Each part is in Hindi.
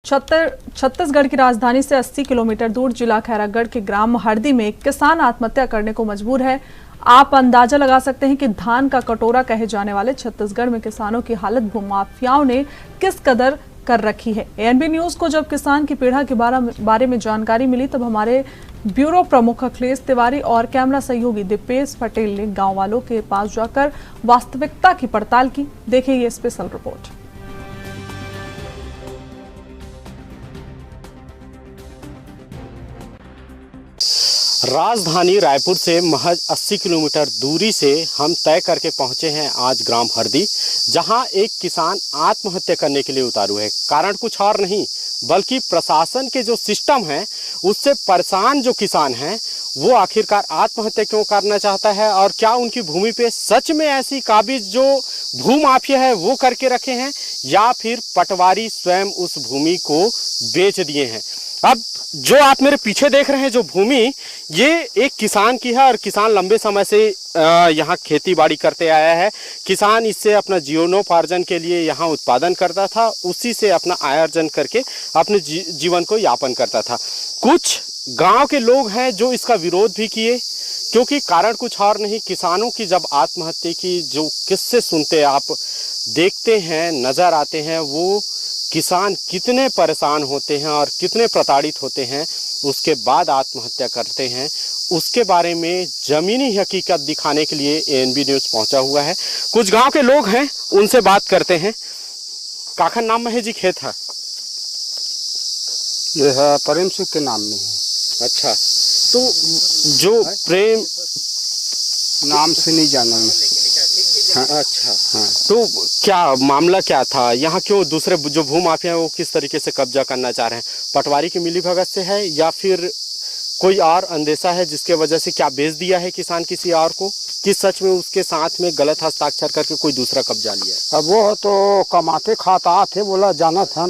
छत्तीसगढ़ की राजधानी से 80 किलोमीटर दूर जिला खैरागढ़ के ग्राम हरदी में एक किसान आत्महत्या करने को मजबूर है। आप अंदाजा लगा सकते हैं कि धान का कटोरा कहे जाने वाले छत्तीसगढ़ में किसानों की हालत भूमाफियाओं ने किस कदर कर रखी है। एएनबी न्यूज को जब किसान की पीड़ा के बारे में जानकारी मिली तब हमारे ब्यूरो प्रमुख अखिलेश तिवारी और कैमरा सहयोगी दीपेश पटेल ने गांव वालों के पास जाकर वास्तविकता की पड़ताल की। देखिए ये स्पेशल रिपोर्ट। राजधानी रायपुर से महज 80 किलोमीटर दूरी से हम तय करके पहुंचे हैं आज ग्राम हरदी, जहां एक किसान आत्महत्या करने के लिए उतारू है। कारण कुछ और नहीं बल्कि प्रशासन के जो सिस्टम है उससे परेशान जो किसान हैं वो आखिरकार आत्महत्या क्यों करना चाहता है और क्या उनकी भूमि पे सच में ऐसी काबिज जो भूमाफिया है वो करके रखे हैं या फिर पटवारी स्वयं उस भूमि को बेच दिए हैं। अब जो आप मेरे पीछे देख रहे हैं जो भूमि ये एक किसान की है और किसान लंबे समय से यहाँ खेती बाड़ी करते आया है। किसान इससे अपना जीवनोपार्जन के लिए यहाँ उत्पादन करता था, उसी से अपना आय अर्जन करके अपने जीवन को यापन करता था। कुछ गांव के लोग हैं जो इसका विरोध भी किए, क्योंकि कारण कुछ और नहीं, किसानों की जब आत्महत्या की जो किस्से सुनते आप देखते हैं नजर आते हैं, वो किसान कितने परेशान होते हैं और कितने प्रताड़ित होते हैं उसके बाद आत्महत्या करते हैं, उसके बारे में जमीनी हकीकत दिखाने के लिए एएनबी न्यूज पहुंचा हुआ है। कुछ गांव के लोग हैं, उनसे बात करते हैं। काखन नाम में है जी खेत है? ये है प्रेम सुख के नाम में है। अच्छा, तो जो प्रेम नाम से नहीं जाना मैं। हाँ, अच्छा हाँ, तो क्या मामला क्या था यहाँ? क्यों दूसरे जो भूमाफिया है वो किस तरीके से कब्जा करना चाह रहे हैं? पटवारी की मिलीभगत से है या फिर कोई और अंदेशा है जिसके वजह से क्या बेच दिया है किसान किसी और को, कि सच में उसके साथ में गलत हस्ताक्षर करके कोई दूसरा कब्जा लिया है? अब वो तो कमाते खाता थे, बोला जाना था।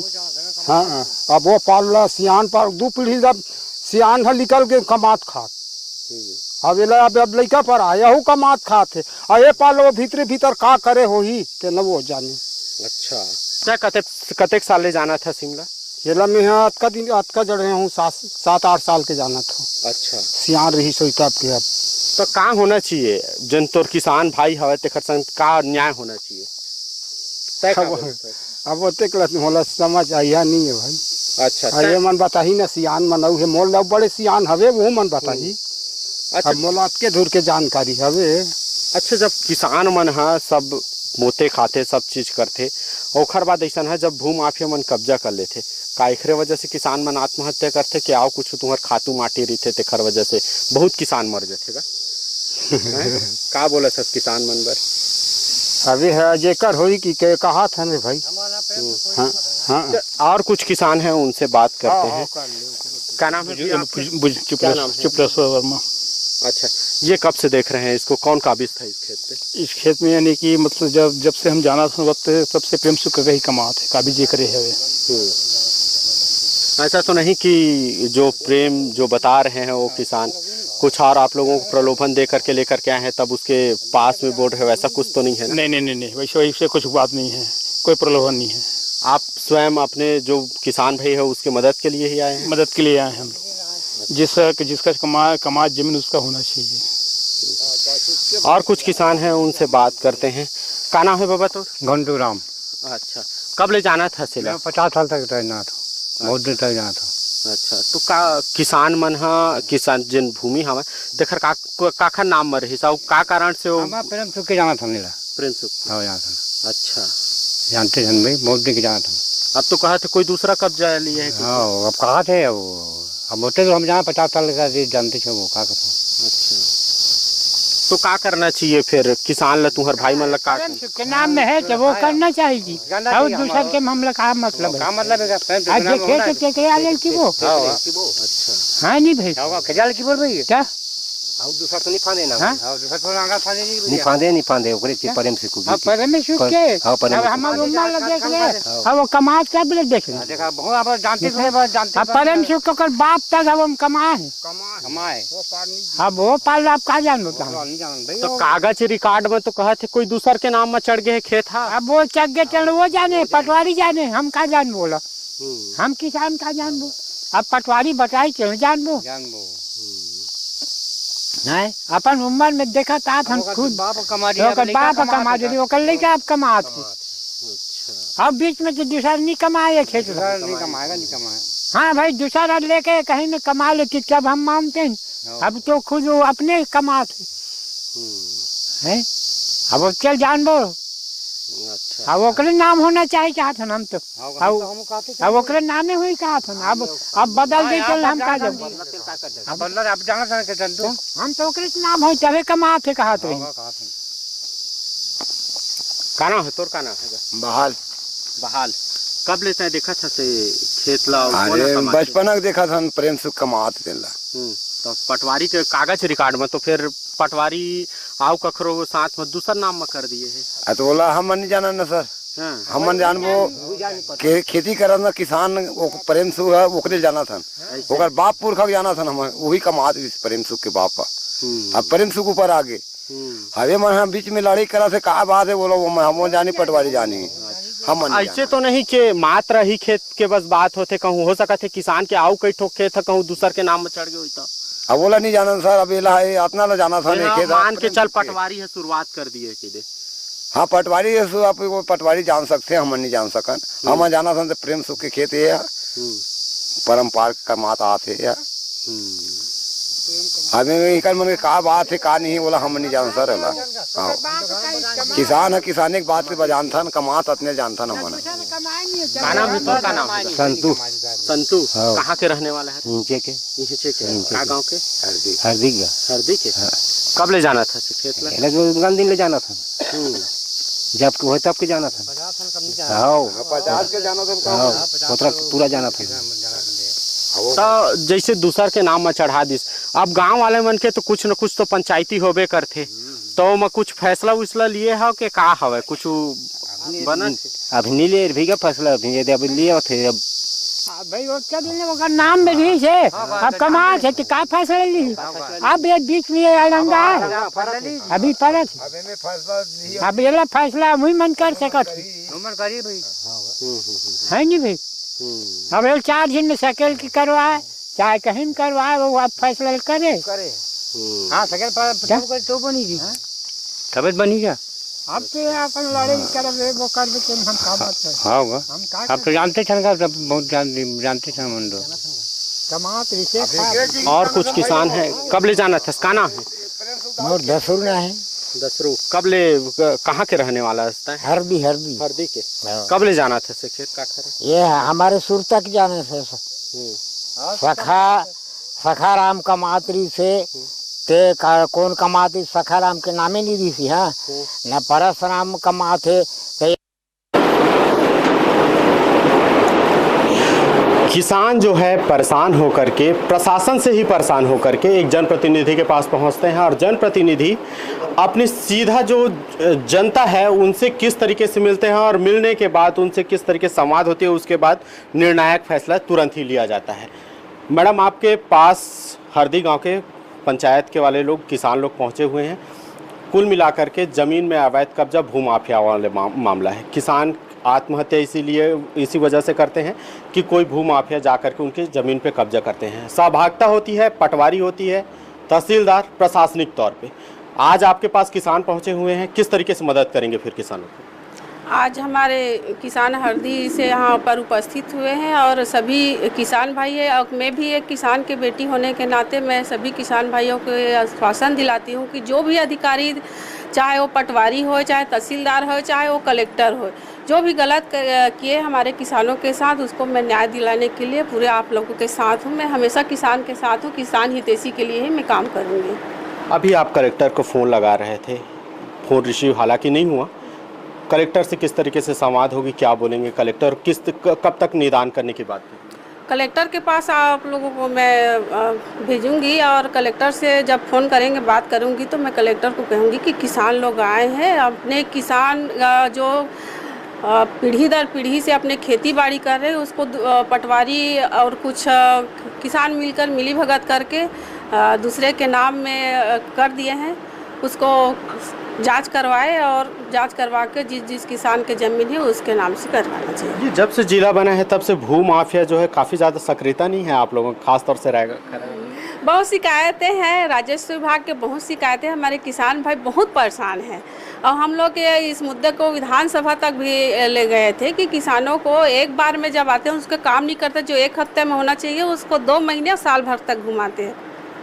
हाँ, अब वो पाल सियान पर 2 पीढ़ी जब सियान है निकल के कमात खात, अब लड़का पर आया हूँ कमात खाते ये पालो भीतर भीतर का करे हो ही ते न वो जाने। अच्छा, क्या कतेक साल जाना था शिमला? येला में अतका जड़े हूँ 7-8 साल के जाना था। अच्छा, सियान रही सोईता के। अब तो का होना चाहिए जन तोर किसान भाई हवे तेखर संग का न्याय होना चाहिए? अब वो मोला समझ आया नहीं है भाई। अच्छा, ये मन बताही न सियान मनऊ है मोल बड़े सियान हवे वो मन बताही। अच्छा, मोला के दूर के जानकारी हवे। अच्छा, जब किसान मन है सब मोते खाते सब चीज करते ओखर बाद ऐसा है जब भूमाफिया मन कब्जा कर लेते का एकरे वजह से किसान मन आत्महत्या करते कि आओ कुछ तुम्हार खातू माटी रहते तेखर वजह से बहुत किसान मर जाते का बोला सब किसान मन बर? अभी है जेकर होई कि के कहा था ने भाई। हाँ, हाँ। और कुछ किसान हैं उनसे बात करते हैं। क्या नाम है? चुपरेश्वर वर्मा। अच्छा, ये कब से देख रहे हैं इसको? कौन काबिज था इस खेत पे? इस खेत में यानी कि मतलब जब से हम जाना था वक्त सबसे प्रेम सुख का ही कमात है काबिज ये करे है। ऐसा तो नहीं कि जो प्रेम जो बता रहे हैं वो किसान कुछ और आप लोगों को प्रलोभन दे करके लेकर के आए हैं तब उसके पास में बोल रहे हो, ऐसा कुछ तो नहीं है? नहीं, वैसे कुछ बात नहीं है, कोई प्रलोभन नहीं है। आप स्वयं अपने जो किसान भाई है उसकी मदद के लिए ही आए हैं? मदद के लिए आए हैं हम लोग। जिसका कमा जमीन उसका होना चाहिए। और कुछ किसान हैं उनसे बात करते हैं। क्या नाम है बाबा तो? घंटू राम। अच्छा, कब ले जाना था सिला? 50 साल तक रहना था, बहुत दिन तक जाना था। अच्छा, तो का किसान मन हा किसान जिन भूमि हवा देखर काखर नाम में रही का कारण से वो प्रेम सुख के जाना था नीला। प्रेम सुख? हाँ, जाना था। अच्छा, जानते हैं भाई बहुत दिन के जाना था। अब तो कहा थे कोई दूसरा कब्जा लिए है? हाँ, अब कहा थे अब होते तो हम जहाँ 50 साल का जानते थे वो का करते। अच्छा, तो का करना चाहिए फिर किसान ला तुम्हार भाई मन ला का के नाम में है तो वो करना चाहिए और दूसर के मामला का मतलब है? का मतलब है आज देखे के आले की वो। अच्छा, हाँ नहीं भाई खजाल की बोल रही है क्या? और दूसरा तो नहीं फांदे ना? हां, दूसरा तो आगा फांदे नहीं फांदे ओकरे के प्रेम से कुछ। हां, प्रेम से के अब हम रूमाल देख ले अब वो कमात का भी देख ले। देखा बहुत आप जानते थे जानते। अब प्रेम से कर बाप तक अब हम कमाए वो पार नहीं। अब वो पाल आप का जानो नहीं जान भाई। तो कागज रिकॉर्ड में तो कहा थे कोई दूसर के नाम में चढ़ गए खेत था। अब वो चढ़ गए चल वो जाने पटवारी जाने हम का जान बोला। हम किसान का जानबो। अब पटवारी बताई क्यों जानबो नहीं। अपन उम्र में देखा था हम खुद बाप कमा रही ओकर लइका अब कमात है। अब बीच में तो दूसरा नहीं कमाए खेत नहीं कमाएगा नहीं कमाएगा। हाँ भाई दूसरा लेके कहीं में कमा ले कि जब हम मानते हैं अब तो खुद वो अपने कमाते हैं। अब चल जानबो अच्छा। अब ओकरे नाम होना चाहिए चाहत हम तो अब ओकरे नामे हुई चाहत अब बदल दे चल हम का जब अब जाना के तो हम तो ओकरे नाम हो तबे कमाते कहत रही। का नाम है तोर? का नाम है? बहाल बहाल। कब लेते हैं देखा था से खेत ला? अरे बचपन के देखा था प्रेम सुख कमात देला। तो पटवारी के कागज रिकॉर्ड में तो फिर पटवारी आओ कखरो साथ में दूसरा नाम में कर दिए है। तो बोला हम नहीं जाना न सर। हम जानबो खेती करत न किसान प्रेम सुख है ओकरे जाना था। ओकर बाप पुरखा जाना था हम वही कमात प्रेम सुख के बाप। अब प्रेम सुख ऊपर आगे हवे मन हम बीच में लड़ाई करा से का बात है बोलो हम जानी पटवारी जानी हम ऐसे तो नहीं कि मात्र ही खेत के बस बात होते कहूँ हो सकता है किसान के आओ कई ठोक खेत कहूँ दूसर के नाम में चढ़ गए तो अब बोला नहीं जाना सर। अब इतना ला जाना था नहीं खेत मान के चल पटवारी है शुरुआत कर दिए कि दे। हाँ पटवारी है आप पटवारी जान सकते हैं हम नहीं जान सकन। हम जाना था प्रेम सुख के खेत है परम्पार का माता आते है हमें मन का बात है का नहीं बोला हम नहीं जान सर। हाँ किसान है किसानी की बात पे जान था कमात अपने जान था न मन। का नाम है तो? का नाम है? संतू। संतू कहाँ के रहने वाला है? नीचे के का गाँव के? हरदी हरदी के। कब ले जाना था खेत ला? दिन ले जाना था जब हो तब के जाना था। 50 के जाना था पूरा जाना था। तो जैसे दूसर के नाम में चढ़ा दिस अब गांव वाले मन के तो कुछ न कुछ तो पंचायती होबे करते तो मैं कुछ फैसला उसला लिए हो के का हवे कुछ बनन अभी नहीं ले भीगा फैसला अभी अब लिए थे। अब भाई वो क्या दिन ओकर नाम में भी है अब कमा है कि का फैसला ली अब ये बीच में अलंगा अभी पड़त अब ये फैसला मुई मन कर सकत उम्र गरीब है नहीं भाई। अब 4 दिन में सकेल की करवाए चाहे कहीं करवाए वो आप फैसला करे। हाँ सकेल पर तो बनी जी तबियत बनी क्या? अब तो अपन लड़ाई करबे वो करबे तो हम का बात है। हाँ होगा आप तो जानते थे ना बहुत जानते थे हम लोग कमात रिसे। और कुछ किसान है कब ले जाना था? का नाम है? मोर दसरू ना है। दसरू कब ले कहाँ के रहने वाला है? हरदी हरदी के। कब ले जाना था से खेत काट कर? ये हमारे सुर तक जाने से सखा राम कमात्री से ते कौन कमाती सखा राम के नामे नहीं दी थी। हाँ न परशुराम कमाते। किसान जो है परेशान होकर के प्रशासन से ही परेशान होकर के एक जनप्रतिनिधि के पास पहुंचते हैं और जनप्रतिनिधि अपनी सीधा जो जनता है उनसे किस तरीके से मिलते हैं और मिलने के बाद उनसे किस तरीके से संवाद होती है उसके बाद निर्णायक फैसला तुरंत ही लिया जाता है। मैडम आपके पास हरदी गांव के पंचायत के वाले लोग किसान लोग पहुंचे हुए हैं। कुल मिलाकर के ज़मीन में अवैध कब्जा भूमाफिया वाले मामला है। किसान आत्महत्या इसी वजह से करते हैं कि कोई भूमाफिया जाकर के उनकी ज़मीन पे कब्जा करते हैं। सहभागिता होती है, पटवारी होती है, तहसीलदार प्रशासनिक तौर पे। आज आपके पास किसान पहुंचे हुए हैं, किस तरीके से मदद करेंगे फिर किसानों को? आज हमारे किसान हरदी से यहाँ पर उपस्थित हुए हैं और सभी किसान भाई है और मैं भी एक किसान के बेटी होने के नाते मैं सभी किसान भाइयों को आश्वासन दिलाती हूँ कि जो भी अधिकारी चाहे वो पटवारी हो, चाहे तहसीलदार हो, चाहे वो कलेक्टर हो, जो भी गलत किए हमारे किसानों के साथ उसको मैं न्याय दिलाने के लिए पूरे आप लोगों के साथ हूँ। मैं हमेशा किसान के साथ हूँ, किसान हितैषी के लिए ही मैं काम करूँगी। अभी आप कलेक्टर को फ़ोन लगा रहे थे, फ़ोन रिसीव हालांकि नहीं हुआ। कलेक्टर से किस तरीके से संवाद होगी, क्या बोलेंगे कलेक्टर, कब तक निदान करने की बात है? कलेक्टर के पास आप लोगों को मैं भेजूंगी और कलेक्टर से जब फ़ोन करेंगे बात करूंगी तो मैं कलेक्टर को कहूंगी कि किसान लोग आए हैं, अपने किसान जो पीढ़ी दर पीढ़ी से अपने खेती बाड़ी कर रहे हैं उसको पटवारी और कुछ किसान मिलकर मिली भगत करके दूसरे के नाम में कर दिए हैं। उसको जांच करवाए और जांच करवा के जिस किसान के ज़मीन है उसके नाम से करवाना चाहिए। ये जब से जिला बना है तब से भू माफिया जो है काफ़ी ज़्यादा सक्रियता नहीं है आप लोगों को, खासतौर से रहेगा? बहुत शिकायतें हैं, राजस्व विभाग के बहुत शिकायतें, हमारे किसान भाई बहुत परेशान हैं। और हम लोग इस मुद्दे को विधानसभा तक भी ले गए थे कि किसानों को एक बार में जब आते हैं उसका काम नहीं करते, जो एक हफ्ते में होना चाहिए उसको 2 महीने साल भर तक घुमाते हैं।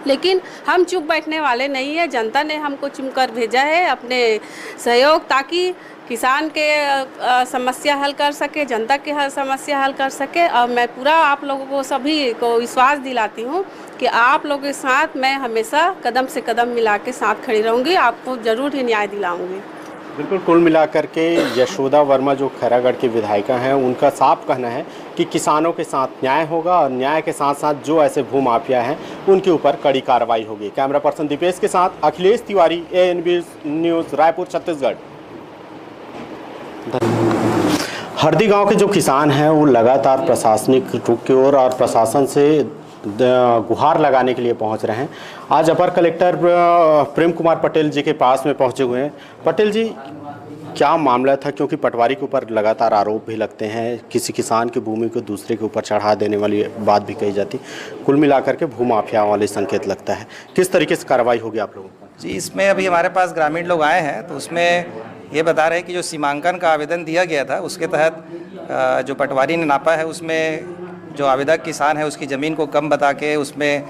लेकिन हम चुप बैठने वाले नहीं है, जनता ने हमको चुनकर भेजा है अपने सहयोग, ताकि किसान के समस्या हल कर सके, जनता की हर समस्या हल कर सके। और मैं पूरा आप लोगों को सभी को विश्वास दिलाती हूँ कि आप लोगों के साथ मैं हमेशा कदम से कदम मिला के साथ खड़ी रहूँगी, आपको ज़रूर ही न्याय दिलाऊँगी। बिल्कुल, कुल मिलाकर के यशोदा वर्मा जो खैरागढ़ की विधायिका हैं उनका साफ कहना है कि किसानों के साथ न्याय होगा और न्याय के साथ साथ जो ऐसे भू माफिया हैं उनके ऊपर कड़ी कार्रवाई होगी। कैमरा पर्सन दीपेश के साथ अखिलेश तिवारी, ANB न्यूज़, रायपुर, छत्तीसगढ़। हरदी गांव के जो किसान हैं वो लगातार प्रशासनिक रुख की ओर और प्रशासन से गुहार लगाने के लिए पहुंच रहे हैं। आज अपर कलेक्टर प्रेम कुमार पटेल जी के पास में पहुंचे हुए हैं। पटेल जी, क्या मामला था? क्योंकि पटवारी के ऊपर लगातार आरोप भी लगते हैं, किसी किसान की भूमि को दूसरे के ऊपर चढ़ा देने वाली बात भी कही जाती, कुल मिलाकर के भू माफिया वाले संकेत लगता है। किस तरीके से कार्रवाई होगी आप लोगों को? जी, इसमें अभी हमारे पास ग्रामीण लोग आए हैं तो उसमें ये बता रहे हैं कि जो सीमांकन का आवेदन दिया गया था उसके तहत जो पटवारी ने नापा है उसमें जो आवेदक किसान है उसकी ज़मीन को कम बता के उसमें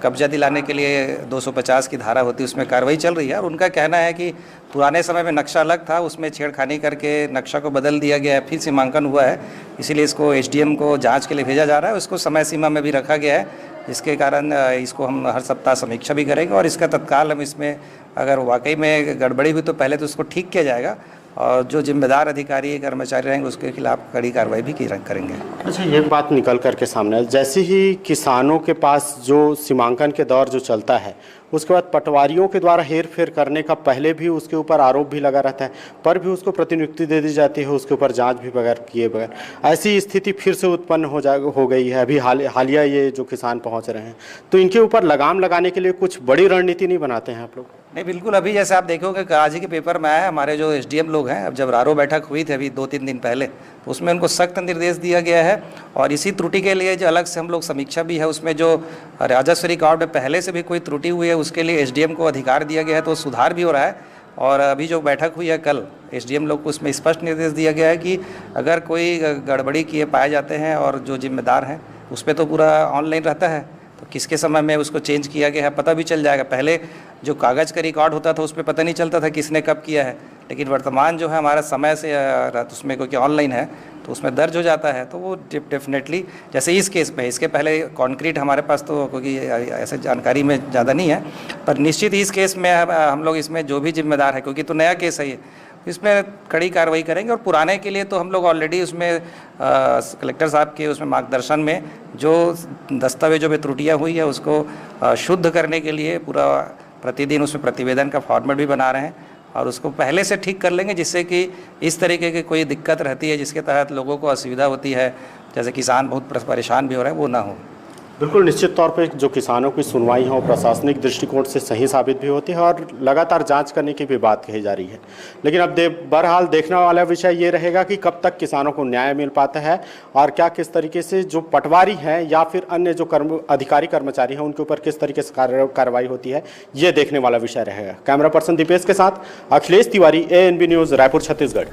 कब्जा दिलाने के लिए 250 की धारा होती है, उसमें कार्रवाई चल रही है। और उनका कहना है कि पुराने समय में नक्शा अलग था, उसमें छेड़खानी करके नक्शा को बदल दिया गया है, फिर सीमांकन हुआ है, इसीलिए इसको SDM को जांच के लिए भेजा जा रहा है। उसको समय सीमा में भी रखा गया है, जिसके कारण इसको हम हर सप्ताह समीक्षा भी करेंगे और इसका तत्काल हम इसमें अगर वाकई में गड़बड़ी हुई तो पहले तो उसको ठीक किया जाएगा और जो जिम्मेदार अधिकारी कर्मचारी रहेंगे उसके खिलाफ कड़ी कार्रवाई भी करेंगे। अच्छा, ये बात निकल करके सामने है, जैसे ही किसानों के पास जो सीमांकन के दौर जो चलता है उसके बाद पटवारियों के द्वारा हेर फेर करने का पहले भी उसके ऊपर आरोप भी लगा रहता है, पर भी उसको प्रतिनियुक्ति दे दी जाती है, उसके ऊपर जांच भी बगैर किए बगैर। ऐसी स्थिति फिर से उत्पन्न हो गई है। अभी हालिया ये जो किसान पहुंच रहे हैं तो इनके ऊपर लगाम लगाने के लिए कुछ बड़ी रणनीति नहीं बनाते हैं आप लोग? नहीं, बिल्कुल। अभी जैसे आप देखोगे आज ही के पेपर में आया, हमारे जो SDM लोग हैं, अब जब रारो बैठक हुई थी अभी 2-3 दिन पहले, तो उसमें उनको सख्त निर्देश दिया गया है और इसी त्रुटि के लिए जो अलग से हम लोग समीक्षा भी है, उसमें जो राजस्व रिकॉर्ड में पहले से भी कोई त्रुटि हुई है उसके लिए SDM को अधिकार दिया गया है, तो सुधार भी हो रहा है। और अभी जो बैठक हुई है कल, SDM लोग को उसमें स्पष्ट निर्देश दिया गया है कि अगर कोई गड़बड़ी किए पाए जाते हैं और जो जिम्मेदार हैं उस पर तो पूरा ऑनलाइन रहता है, तो किसके समय में उसको चेंज किया गया है पता भी चल जाएगा। पहले जो कागज़ का रिकॉर्ड होता था उस पर पता नहीं चलता था किसने कब किया है, लेकिन वर्तमान जो है हमारा समय से उसमें क्योंकि ऑनलाइन है तो उसमें दर्ज हो जाता है, तो वो डेफिनेटली जैसे इस केस में, इसके पहले कॉन्क्रीट हमारे पास तो क्योंकि ऐसे जानकारी में ज़्यादा नहीं है, पर निश्चित इस केस में हम लोग इसमें जो भी जिम्मेदार है, क्योंकि तो नया केस है ये, इसमें कड़ी कार्रवाई करेंगे। और पुराने के लिए तो हम लोग ऑलरेडी उसमें कलेक्टर साहब के उसमें मार्गदर्शन में जो दस्तावेजों में त्रुटियां हुई है उसको शुद्ध करने के लिए पूरा प्रतिदिन उसमें प्रतिवेदन का फॉर्मेट भी बना रहे हैं और उसको पहले से ठीक कर लेंगे, जिससे कि इस तरीके की कोई दिक्कत रहती है जिसके तहत लोगों को असुविधा होती है, जैसे किसान बहुत परेशान भी हो रहे हैं, वो ना हो। बिल्कुल, निश्चित तौर पे जो किसानों की सुनवाई है वो प्रशासनिक दृष्टिकोण से सही साबित भी होती है और लगातार जांच करने की भी बात कही जा रही है। लेकिन अब बहरहाल देखने वाला विषय ये रहेगा कि कब तक किसानों को न्याय मिल पाता है और क्या किस तरीके से जो पटवारी हैं या फिर अन्य जो अधिकारी कर्मचारी हैं उनके ऊपर किस तरीके से कार्रवाई होती है, ये देखने वाला विषय रहेगा। कैमरा पर्सन दीपेश के साथ अखिलेश तिवारी, ANB न्यूज़, रायपुर, छत्तीसगढ़।